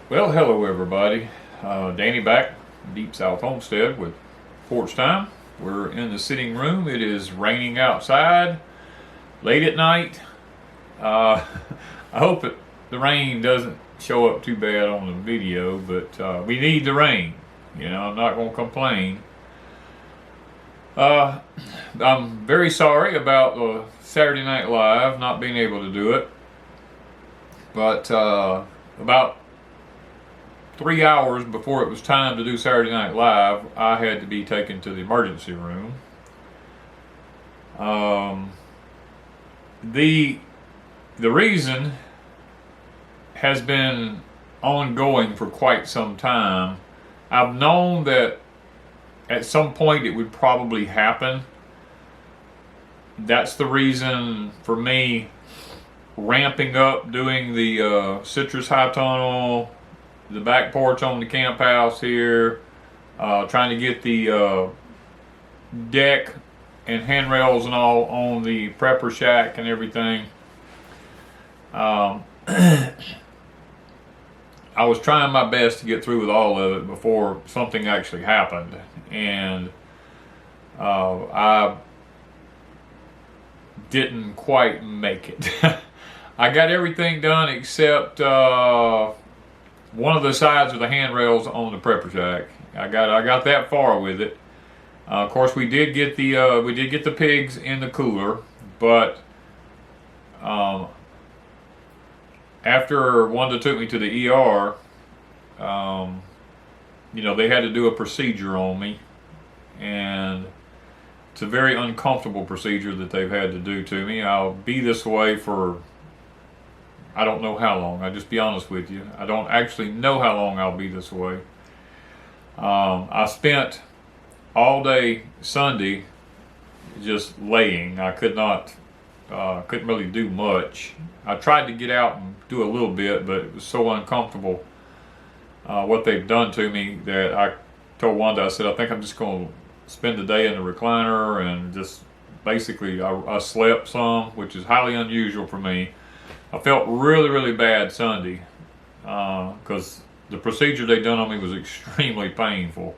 Well, hello everybody. Danny back, Deep South Homestead with Porch Time. We're in the sitting room. It is raining outside, late at night. I hope the rain doesn't show up too bad on the video, but we need the rain. You know, I'm not going to complain. I'm very sorry about the Saturday Night Live not being able to do it, but about 3 hours before it was time to do Saturday Night Live, I had to be taken to the emergency room. The reason has been ongoing for quite some time. I've known that at some point it would probably happen. That's the reason for me ramping up doing the citrus high tunnel, the back porch on the camp house here, trying to get the deck and handrails and all on the prepper shack and everything. I was trying my best to get through with all of it before something actually happened, and I didn't quite make it. I got everything done except one of the sides of the handrails on the prepper shack. I got that far with it. Of course, we did get the pigs in the cooler, but after Wanda took me to the ER, you know, they had to do a procedure on me, and it's a very uncomfortable procedure that they've had to do to me. I'll be this way for I don't know how long. I'll just be honest with you. I don't actually know how long I'll be this way. I spent all day Sunday just laying. I couldn't really do much. I tried to get out and do a little bit, but it was so uncomfortable what they've done to me that I told Wanda, I said, I think I'm just going to spend the day in the recliner, and just basically I slept some, which is highly unusual for me. I felt really, really bad Sunday because the procedure they done on me was extremely painful.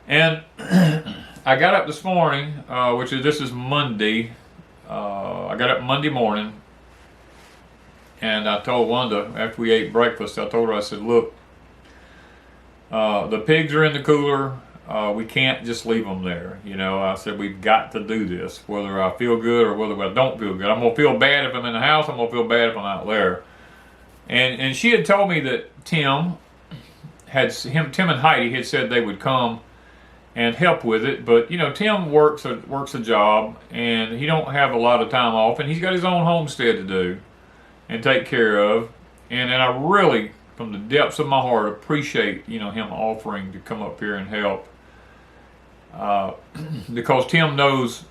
And I got up this morning, this is Monday. I got up Monday morning, and I told Wanda after we ate breakfast, I told her, I said, look, the pigs are in the cooler. We can't just leave them there. You know, I said, we've got to do this, whether I feel good or whether I don't feel good. I'm going to feel bad if I'm in the house. I'm going to feel bad if I'm out there. And she had told me that Tim and Heidi had said they would come and help with it. But, you know, Tim works a job, and he don't have a lot of time off, and he's got his own homestead to do and take care of. And I really, from the depths of my heart, appreciate, you know, him offering to come up here and help. Because Tim knows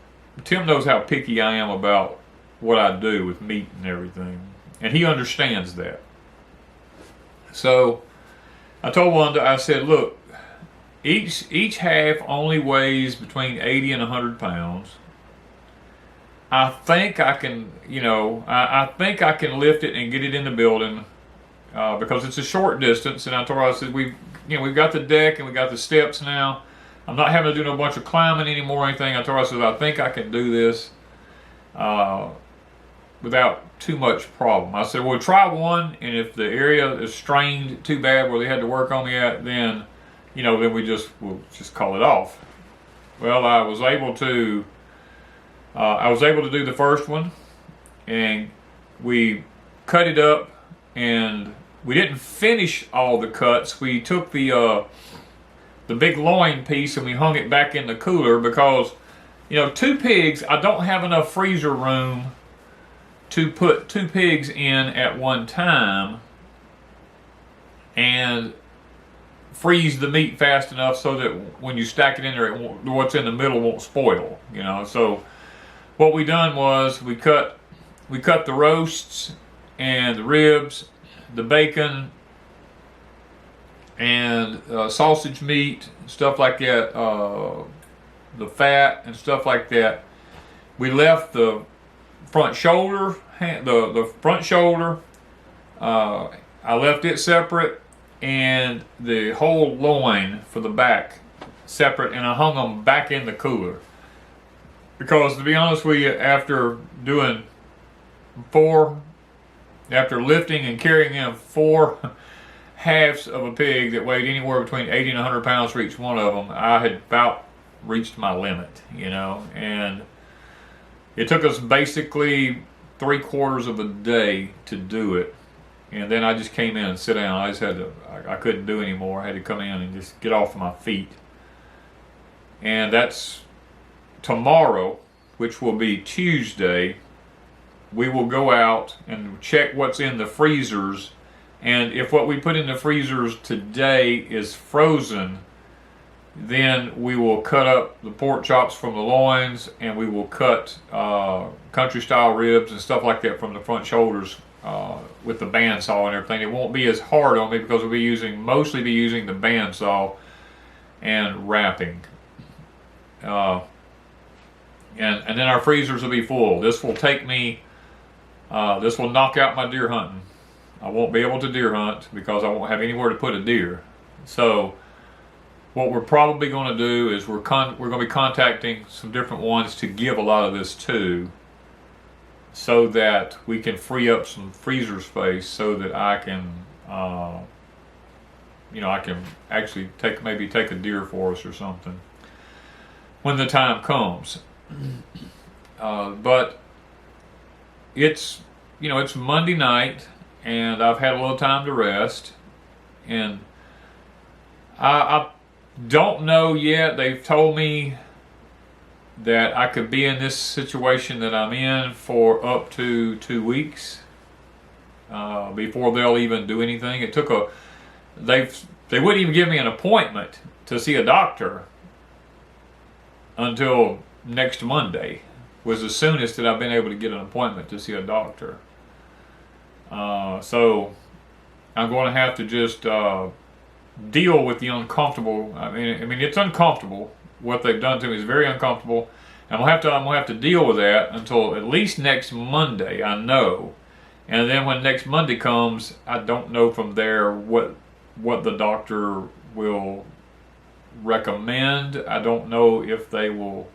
how picky I am about what I do with meat and everything, and he understands that. So I told Wanda, I said, look, each half only weighs between 80 and 100 pounds. I think I can, you know, I think I can lift it and get it in the building because it's a short distance. And I told her, I said, we've got the deck and we got the steps now. I'm not having to do no bunch of climbing anymore or anything. I told her, I said, I think I can do this without too much problem. I said, we'll try one, and if the area is strained too bad where they had to work on me at, then, you know, then we'll just call it off. Well, I was able to do the first one, and we cut it up, and we didn't finish all the cuts. We took the big loin piece and we hung it back in the cooler because, you know, 2 pigs, I don't have enough freezer room to put 2 pigs in at one time and freeze the meat fast enough so that when you stack it in there, what's in the middle won't spoil, you know. So what we done was we cut the roasts and the ribs, the bacon, and sausage meat, stuff like that, the fat and stuff like that. We left the front shoulder, I I left it separate, and the whole loin for the back separate, and I hung them back in the cooler. Because to be honest with you, after lifting and carrying in 4 halves of a pig that weighed anywhere between 80 and 100 pounds for each one of them, I had about reached my limit, you know. And it took us basically 3/4 of a day to do it. And then I just came in and sit down. I just had to, I couldn't do anymore. I had to come in and just get off my feet. And that's tomorrow, which will be Tuesday. We will go out and check what's in the freezers. And if what we put in the freezers today is frozen, then we will cut up the pork chops from the loins, and we will cut country style ribs and stuff like that from the front shoulders with the bandsaw and everything. It won't be as hard on me because we'll be mostly using the bandsaw and wrapping. And then our freezers will be full. This will take me, this will knock out my deer hunting. I won't be able to deer hunt because I won't have anywhere to put a deer. So what we're probably going to do is we're going to be contacting some different ones to give a lot of this to, so that we can free up some freezer space, so that I can, you know, I can actually maybe take a deer for us or something when the time comes. But it's, you know, it's Monday night, and I've had a little time to rest, and I don't know yet. They've told me that I could be in this situation that I'm in for up to 2 weeks before they'll even do anything. It took they wouldn't even give me an appointment to see a doctor until next Monday. Was the soonest that I've been able to get an appointment to see a doctor. So I'm going to have to just deal with the uncomfortable. I mean, it's uncomfortable. What they've done to me is very uncomfortable. I'm gonna have to deal with that until at least next Monday, I know. And then when next Monday comes, I don't know from there what the doctor will recommend. I don't know if they will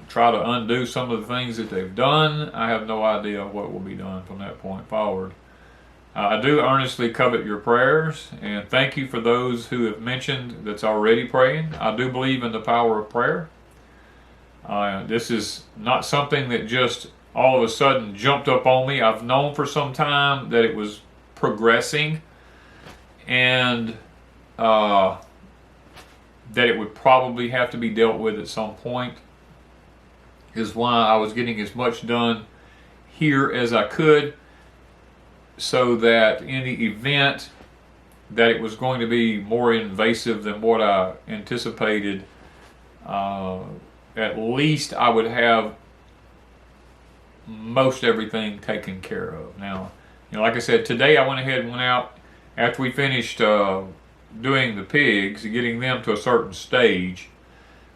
try to undo some of the things that they've done. I have no idea what will be done from that point forward. I do earnestly covet your prayers, and thank you for those who have mentioned that's already praying. I do believe in the power of prayer. This is not something that just all of a sudden jumped up on me. I've known for some time that it was progressing, and that it would probably have to be dealt with at some point. Is why I was getting as much done here as I could, so that in the event that it was going to be more invasive than what I anticipated, at least I would have most everything taken care of. Now, you know, like I said, today I went ahead and went out after we finished doing the pigs, getting them to a certain stage.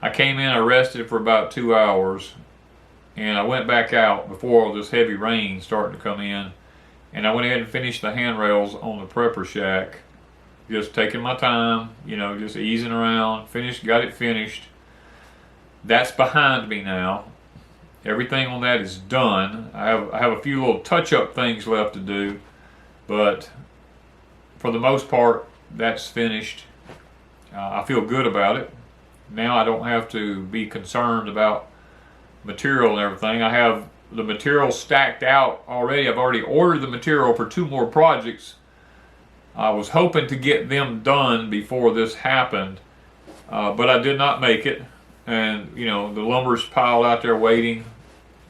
I came in, I rested for about 2 hours, and I went back out before all this heavy rain started to come in. And I went ahead and finished the handrails on the prepper shack, just taking my time, you know, just easing around. Got it finished. That's behind me now. Everything on that is done. I have a few little touch-up things left to do, but for the most part, that's finished. I feel good about it. Now I don't have to be concerned about material and everything. I have the material stacked out already. I've already ordered the material for 2 more projects. I was hoping to get them done before this happened, but I did not make it. And you know, the lumber's piled out there waiting.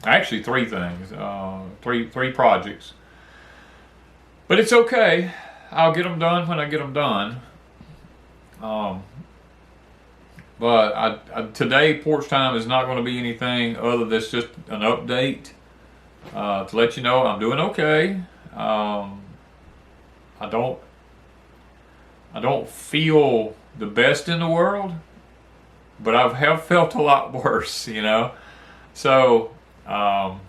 Actually 3 things, three projects. But it's okay. I'll get them done when I get them done. But today, Porch Time is not going to be anything other than just an update to let you know I'm doing okay. I don't feel the best in the world, but I have felt a lot worse, you know. So I'm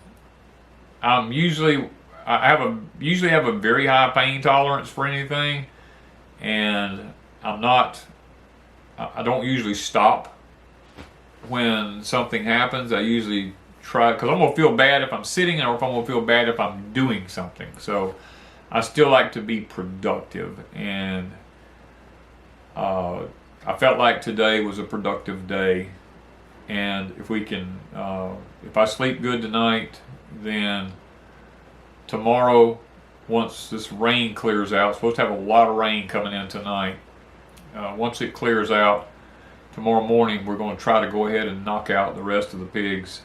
usually, usually have a very high pain tolerance for anything, and I don't usually stop when something happens. I usually try, because I'm going to feel bad if I'm sitting, or if I'm going to feel bad if I'm doing something. So I still like to be productive, and I felt like today was a productive day. And if we can, if I sleep good tonight, then tomorrow, once this rain clears out, supposed to have a lot of rain coming in tonight. Once it clears out, tomorrow morning we're going to try to go ahead and knock out the rest of the pigs,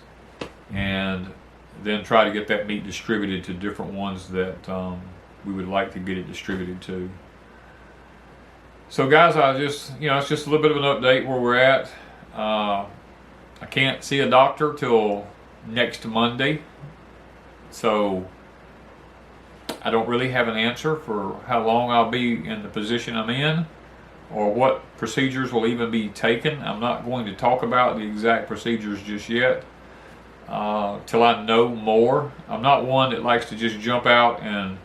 and then try to get that meat distributed to different ones that we would like to get it distributed to. So guys, it's just a little bit of an update where we're at. I can't see a doctor till next Monday, so I don't really have an answer for how long I'll be in the position I'm in, or what procedures will even be taken. I'm not going to talk about the exact procedures just yet till I know more. I'm not one that likes to just jump out and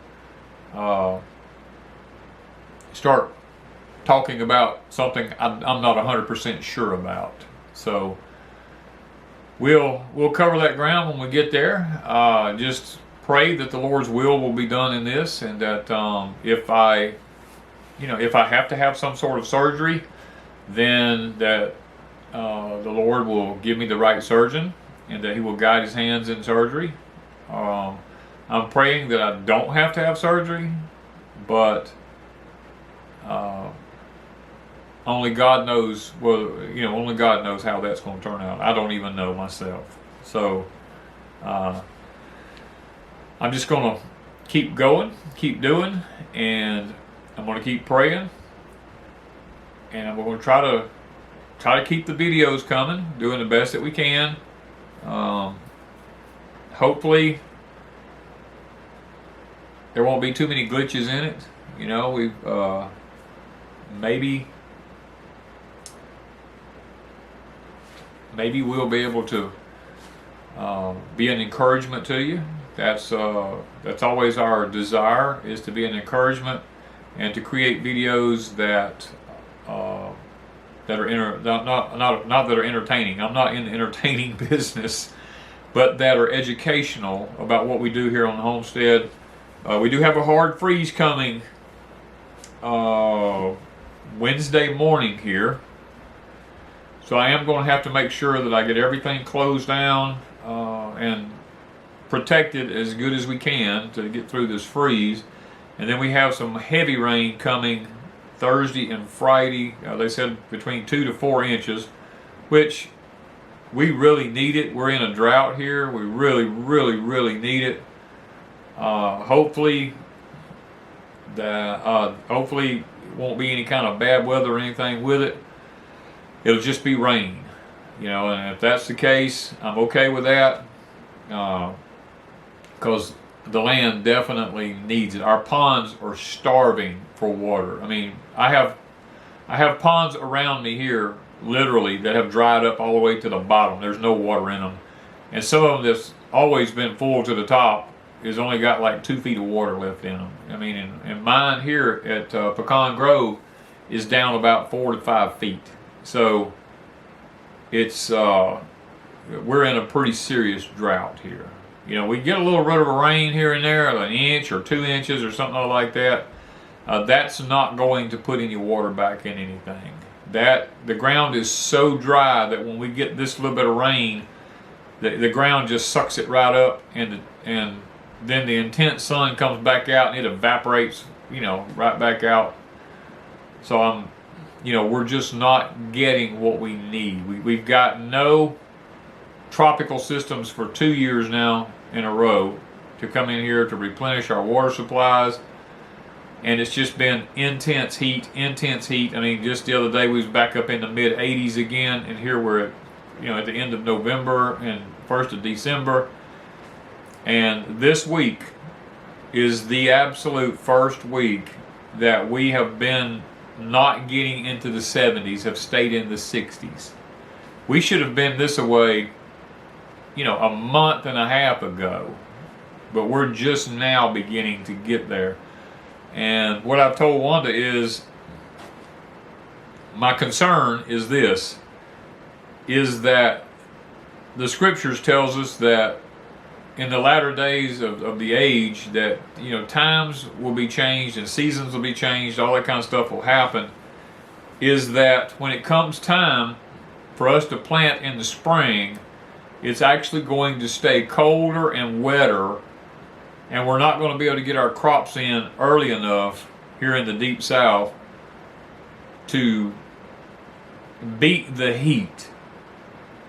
start talking about something I'm not 100% sure about. So we'll cover that ground when we get there. Just pray that the Lord's will be done in this, and that if I have to have some sort of surgery, then that the Lord will give me the right surgeon, and that He will guide His hands in surgery. I'm praying that I don't have to have surgery, but only God knows. Only God knows how that's going to turn out. I don't even know myself. So I'm just going to keep going, keep doing, and I'm going to keep praying, and I'm going to try to keep the videos coming, doing the best that we can. Hopefully there won't be too many glitches in it. We've maybe we'll be able to be an encouragement to you. That's always our desire, is to be an encouragement and to create videos that are not that are entertaining. I'm not in the entertaining business, but that are educational about what we do here on the homestead. We do have a hard freeze coming Wednesday morning here, so I am going to have to make sure that I get everything closed down and protected as good as we can to get through this freeze. And then we have some heavy rain coming Thursday and Friday. They said between 2 to 4 inches, which we really need it. We're in a drought here. We really, really, really need it. Hopefully it won't be any kind of bad weather or anything with it. It'll just be rain, and if that's the case, I'm okay with that, because the land definitely needs it. Our ponds are starving for water. I mean, I have ponds around me here, literally, that have dried up all the way to the bottom. There's no water in them, and some of them that's always been full to the top has only got like 2 feet of water left in them. I mean, and mine here at Pecan Grove is down about 4 to 5 feet. So it's we're in a pretty serious drought here. We get a little bit of a rain here and there, an inch or 2 inches or something like that. That's not going to put any water back in anything. The ground is so dry that when we get this little bit of rain, the ground just sucks it right up, and then the intense sun comes back out and it evaporates, right back out. So we're just not getting what we need. We've got no tropical systems for 2 years now in a row to come in here to replenish our water supplies, and it's just been intense heat. I mean, just the other day we was back up in the mid 80s again, and here we're at the end of November and 1st of December, and this week is the absolute first week that we have been not getting into the 70s, have stayed in the 60s. We should have been this away, a month and a half ago. but we're just now beginning to get there. And what I've told Wanda is, my concern is this, is that the scriptures tells us that in the latter days of the age that, you know, times will be changed and seasons will be changed, all that kind of stuff will happen, is that when it comes time for us to plant in the spring, it's actually going to stay colder and wetter, and we're not going to be able to get our crops in early enough here in the deep south to beat the heat.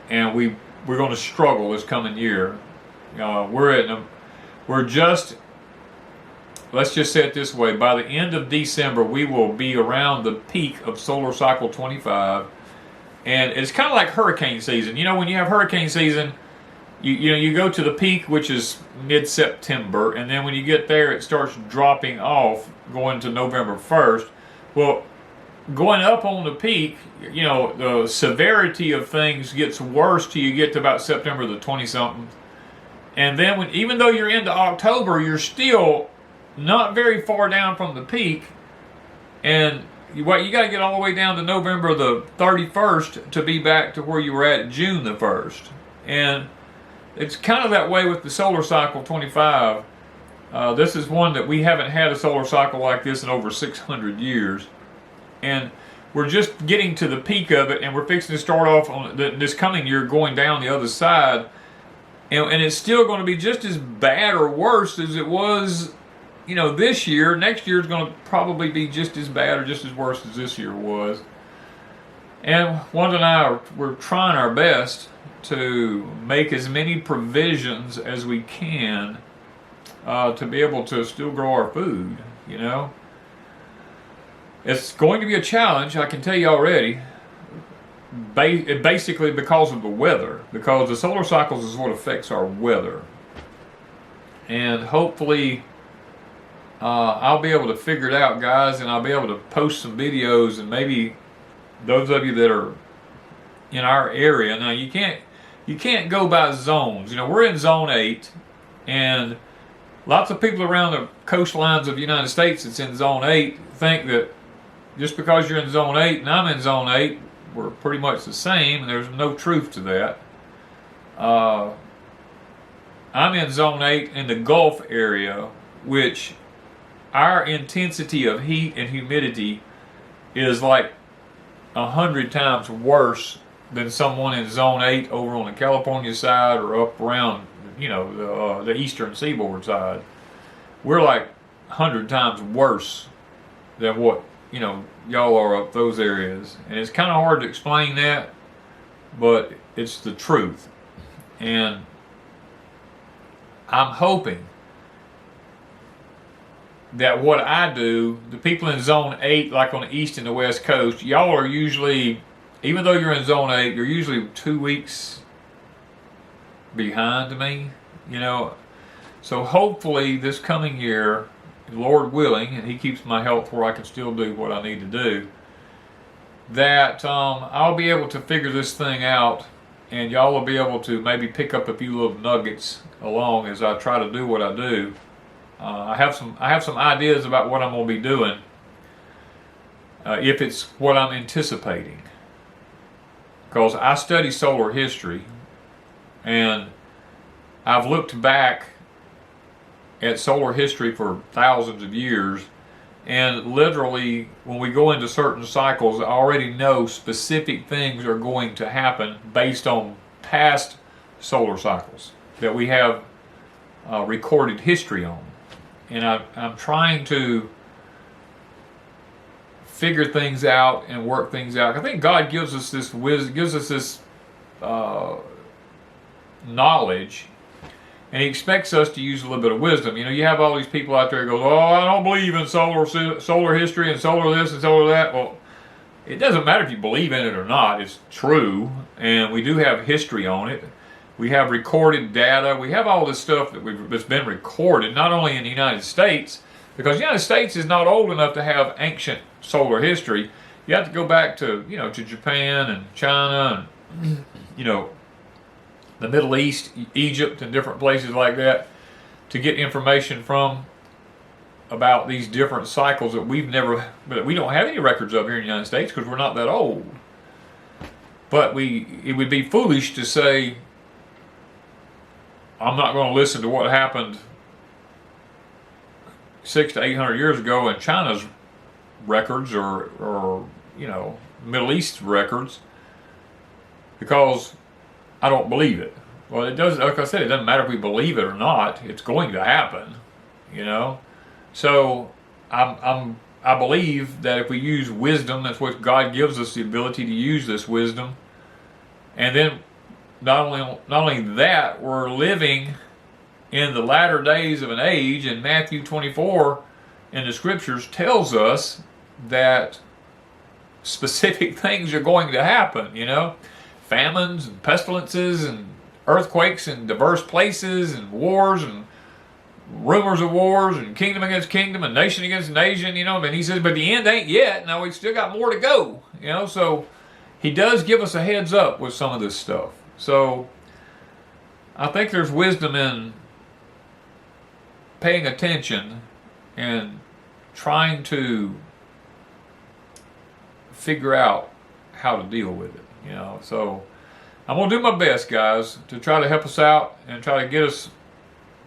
And we're going to struggle this coming year. We're just, let's just say it this way, by the end of December we will be around the peak of solar cycle 25, and it's kind of like hurricane season. You know, when you have hurricane season, you go to the peak, which is mid-September, and then when you get there it starts dropping off going to November 1st. Well, going up on the peak, you know, the severity of things gets worse till you get to about September the 20-something. And then even though you're into October, you're still not very far down from the peak. And you got to get all the way down to November the 31st to be back to where you were at June the 1st. And it's kind of that way with the solar cycle 25. This is one that we haven't had a solar cycle like this in over 600 years. And we're just getting to the peak of it, and we're fixing to start off on this coming year going down the other side. And it's still going to be just as bad or worse as it was, you know, this year. Next year is going to probably be just as bad or just as worse as this year was. And Wanda and I we're trying our best to make as many provisions as we can to be able to still grow our food, you know. It's going to be a challenge, I can tell you already. Basically because of the weather, because the solar cycles is what affects our weather. And hopefully I'll be able to figure it out, guys, and I'll be able to post some videos, and maybe those of you that are in our area. Now you can't go by zones. You know, we're in zone 8, and lots of people around the coastlines of the United States that's in zone 8 think that just because you're in zone 8 and I'm in zone 8, we're pretty much the same, and there's no truth to that. I'm in zone 8 in the Gulf area, which our intensity of heat and humidity is like 100 times worse than someone in zone 8 over on the California side or up around, you know, the eastern seaboard side. We're like 100 times worse than what, you know, y'all are up those areas. And it's kind of hard to explain that, but it's the truth. And I'm hoping that what I do, the people in zone 8, like on the east and the west coast, y'all are usually, even though you're in zone 8, you're usually 2 weeks behind me, you know. So hopefully this coming year, Lord willing, and He keeps my health where I can still do what I need to do, that I'll be able to figure this thing out, and y'all will be able to maybe pick up a few little nuggets along as I try to do what I do. I have some ideas about what I'm going to be doing, if it's what I'm anticipating, because I study solar history, and I've looked back at solar history for thousands of years, and literally when we go into certain cycles, I already know specific things are going to happen based on past solar cycles that we have recorded history on. And I'm trying to figure things out and work things out. I think God gives us this wisdom, gives us this knowledge, and He expects us to use a little bit of wisdom. You know, you have all these people out there who go, "Oh, I don't believe in solar history and solar this and solar that." Well, it doesn't matter if you believe in it or not. It's true, and we do have history on it. We have recorded data. We have all this stuff that's been recorded, not only in the United States, because the United States is not old enough to have ancient solar history. You have to go back to, you know, to Japan and China and, you know, the Middle East, Egypt, and different places like that to get information from about these different cycles that we don't have any records of here in the United States because we're not that old. But it would be foolish to say, I'm not going to listen to what happened 600 to 800 years ago in China's records or Middle East records because I don't believe it. Well, it does. Like I said, it doesn't matter if we believe it or not. It's going to happen, So I believe that if we use wisdom, that's what God gives us, the ability to use this wisdom. And then not only that, we're living in the latter days of an age, and Matthew 24 in the scriptures tells us that specific things are going to happen, famines and pestilences and earthquakes in diverse places and wars and rumors of wars and kingdom against kingdom and nation against nation, and he says, but the end ain't yet. Now we still got more to go, so he does give us a heads up with some of this stuff. So I think there's wisdom in paying attention and trying to figure out how to deal with it, So I'm going to do my best, guys, to try to help us out and try to get us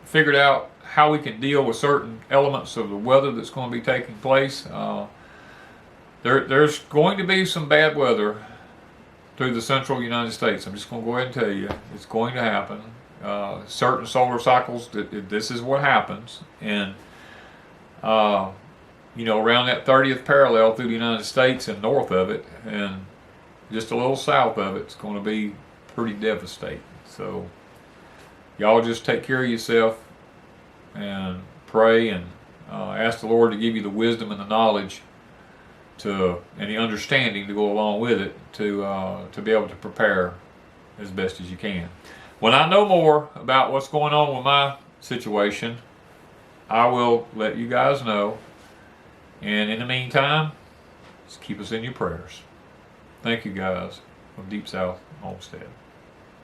figured out how we can deal with certain elements of the weather that's going to be taking place. There's going to be some bad weather through the central United States. I'm just going to go ahead and tell you, it's going to happen. Certain solar cycles, this is what happens. And, around that 30th parallel through the United States and north of it, and just a little south of it, it's going to be pretty devastating. So, y'all just take care of yourself and pray and ask the Lord to give you the wisdom and the knowledge and the understanding to go along with it to be able to prepare as best as you can. When I know more about what's going on with my situation, I will let you guys know. And in the meantime, just keep us in your prayers. Thank you guys from Deep South Homestead.